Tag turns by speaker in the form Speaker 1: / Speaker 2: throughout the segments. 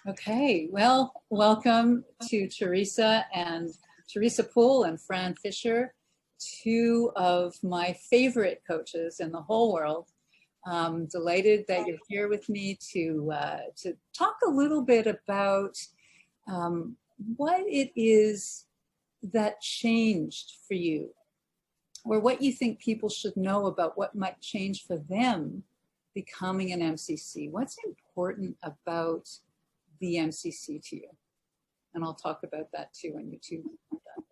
Speaker 1: Okay, well, welcome to Teresa Poole and Fran Fisher, two of my favorite coaches in the whole world. Delighted that you're here with me to talk a little bit about what it is that changed for you, or what you think people should know about what might change for them becoming an MCC. What's important about the MCC to you? And I'll talk about that too when you two are done.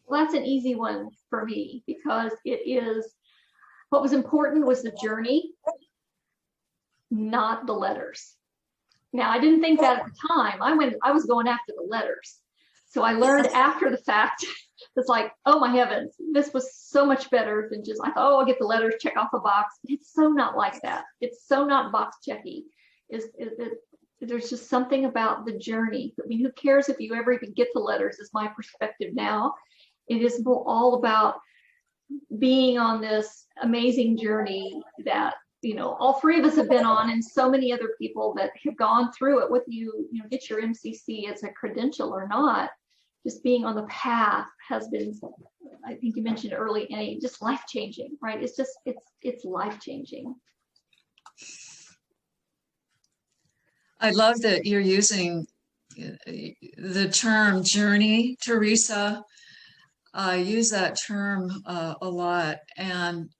Speaker 2: Well, that's an easy one for me, because it is, what was important was the journey, not the letters. Now, I didn't think that at the time. I was going after the letters. So I learned after the fact. It's like, oh my heavens, this was so much better than just, I thought, oh, I'll get the letters, check off a box. It's so not like that. It's so not box checky. There's just something about the journey. I mean, who cares if you ever even get the letters, is my perspective now. It is all about being on this amazing journey that, you know, all three of us have been on, and so many other people that have gone through it with you, you know, get your MCC as a credential or not. Just being on the path has been, I think you mentioned early, and just life-changing, right? It's just, it's life-changing.
Speaker 3: I love that you're using the term journey, Teresa. I use that term a lot, and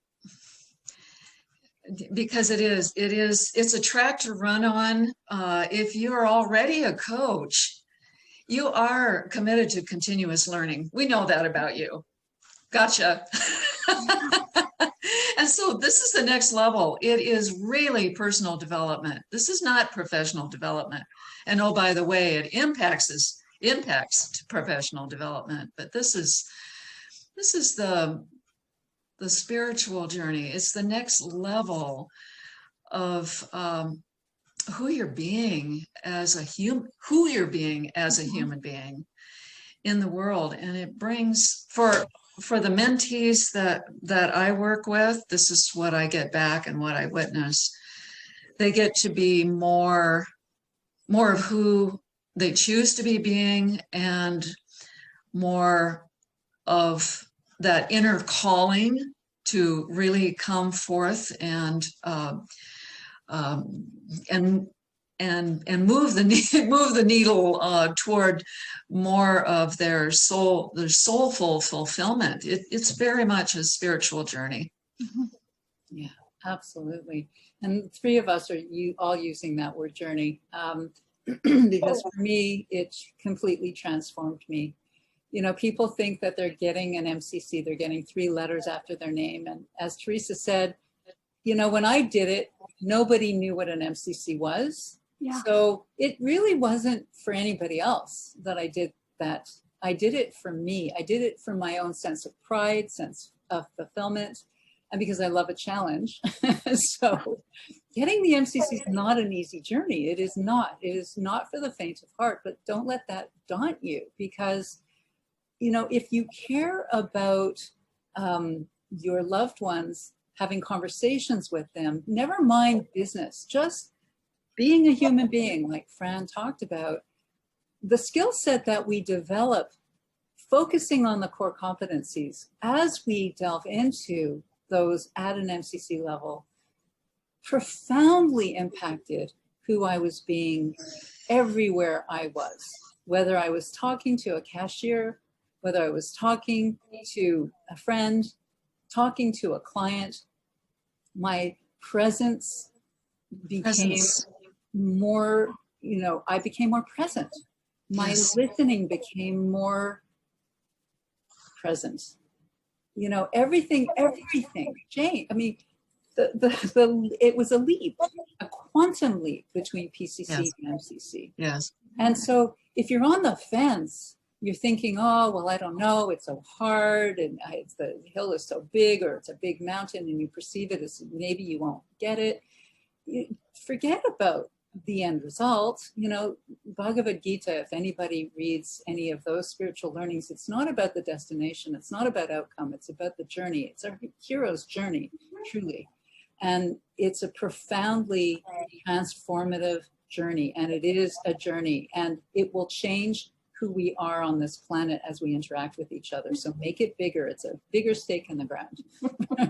Speaker 3: because it's a track to run on. If you're already a coach, you are committed to continuous learning. We know that about you. Gotcha. And so this is the next level. It is really personal development. This is not professional development. And oh, by the way, it impacts professional development. But this is the spiritual journey. It's the next level of who you're being as a human being in the world. And it brings, for the mentees that I work with, this is what I get back and what I witness. They get to be more of who they choose to be being, and more of that inner calling to really come forth and move the needle toward more of their soulful fulfillment. It's very much a spiritual journey.
Speaker 1: Mm-hmm. Yeah, absolutely. And three of us are all using that word journey, because for me, it completely transformed me. You know, people think that they're getting an MCC, they're getting 3 letters after their name. And as Teresa said, you know, when I did it, nobody knew what an MCC was. Yeah. So it really wasn't for anybody else that I did that. I did it for me. I did it for my own sense of pride, sense of fulfillment, and because I love a challenge. So getting the MCC is not an easy journey. It is not. It is not for the faint of heart, but don't let that daunt you, because, you know, if you care about your loved ones, having conversations with them, never mind business, just being a human being, like Fran talked about, the skill set that we develop, focusing on the core competencies as we delve into those at an MCC level, profoundly impacted who I was being everywhere I was, whether I was talking to a cashier, whether I was talking to a friend, talking to a client. My presence became more, you know, I became more present. My listening became more present. You know, everything, Jane, I mean, it was a leap, a quantum leap between PCC and MCC.
Speaker 3: Yes.
Speaker 1: And so if you're on the fence, you're thinking, oh, well, I don't know, it's so hard, and the hill is so big, or it's a big mountain, and you perceive it as maybe you won't get it. Forget about the end result. You know, Bhagavad Gita, if anybody reads any of those spiritual learnings, it's not about the destination, it's not about outcome, it's about the journey. It's our hero's journey, truly. And it's a profoundly transformative journey, and it is a journey, and it will change who we are on this planet as we interact with each other. So make it bigger. It's a bigger stake in the ground,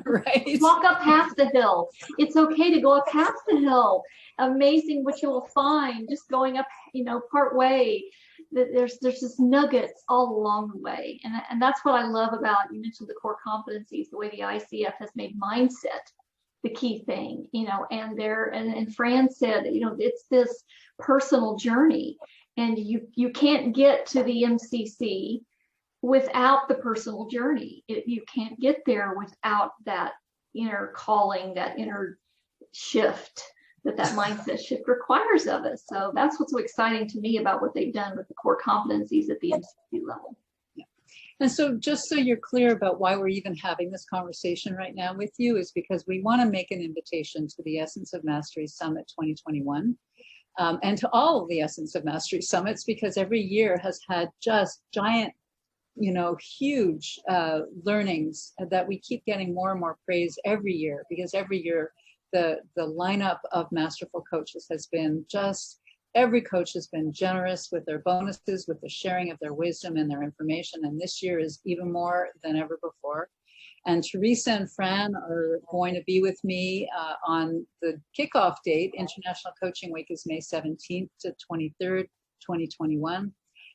Speaker 1: right?
Speaker 2: Walk up half the hill. It's okay to go up half the hill. Amazing what you will find just going up, part way. There's just nuggets all along the way. And that's what I love about, you mentioned the core competencies, the way the ICF has made mindset the key thing, and Fran said, it's this personal journey. And you can't get to the MCC without the personal journey. You can't get there without that inner calling, that inner shift that mindset shift requires of us. So that's what's so exciting to me about what they've done with the core competencies at the MCC level.
Speaker 1: Yeah. And so just so you're clear about why we're even having this conversation right now with you is because we want to make an invitation to the Essence of Mastery Summit 2021. And to all of the Essence of Mastery Summits, because every year has had just giant, huge learnings that we keep getting more and more praise every year, because every year the lineup of masterful coaches has been every coach has been generous with their bonuses, with the sharing of their wisdom and their information. And this year is even more than ever before. And Teresa and Fran are going to be with me on the kickoff date. International Coaching Week is May 17th to 23rd, 2021.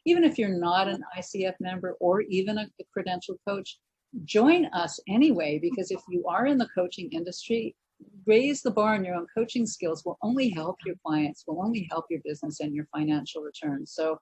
Speaker 1: Even if you're not an ICF member or even a credentialed coach, join us anyway, because if you are in the coaching industry, raise the bar on your own coaching skills will only help your clients, will only help your business and your financial returns. So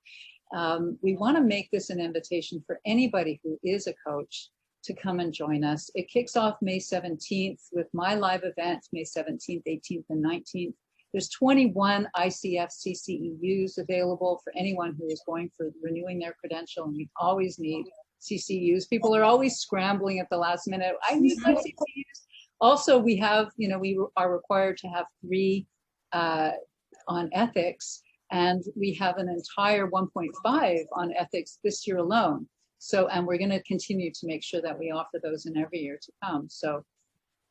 Speaker 1: we want to make this an invitation for anybody who is a coach to come and join us. It kicks off May 17th with my live event, May 17th, 18th, and 19th. There's 21 ICF CCEUs available for anyone who is going for renewing their credential, and we always need CCEUs. People are always scrambling at the last minute. I need my CCEUs. Also, we have, we are required to have 3 on ethics, and we have an entire 1.5 on ethics this year alone. So, and we're going to continue to make sure that we offer those in every year to come. So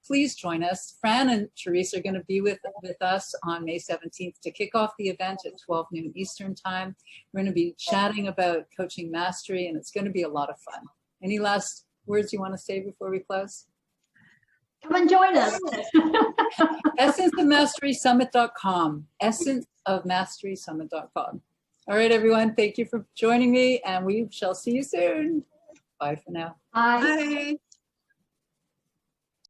Speaker 1: please join us. Fran and Teresa are going to be with us on May 17th to kick off the event at 12 noon Eastern time. We're going to be chatting about coaching mastery, and it's going to be a lot of fun. Any last words you want to say before we close?
Speaker 2: Come and join us.
Speaker 1: EssenceOfMasterySummit.com. EssenceOfMasterySummit.com. All right, everyone. Thank you for joining me, and we shall see you soon. Bye for now.
Speaker 2: Bye.
Speaker 3: Bye.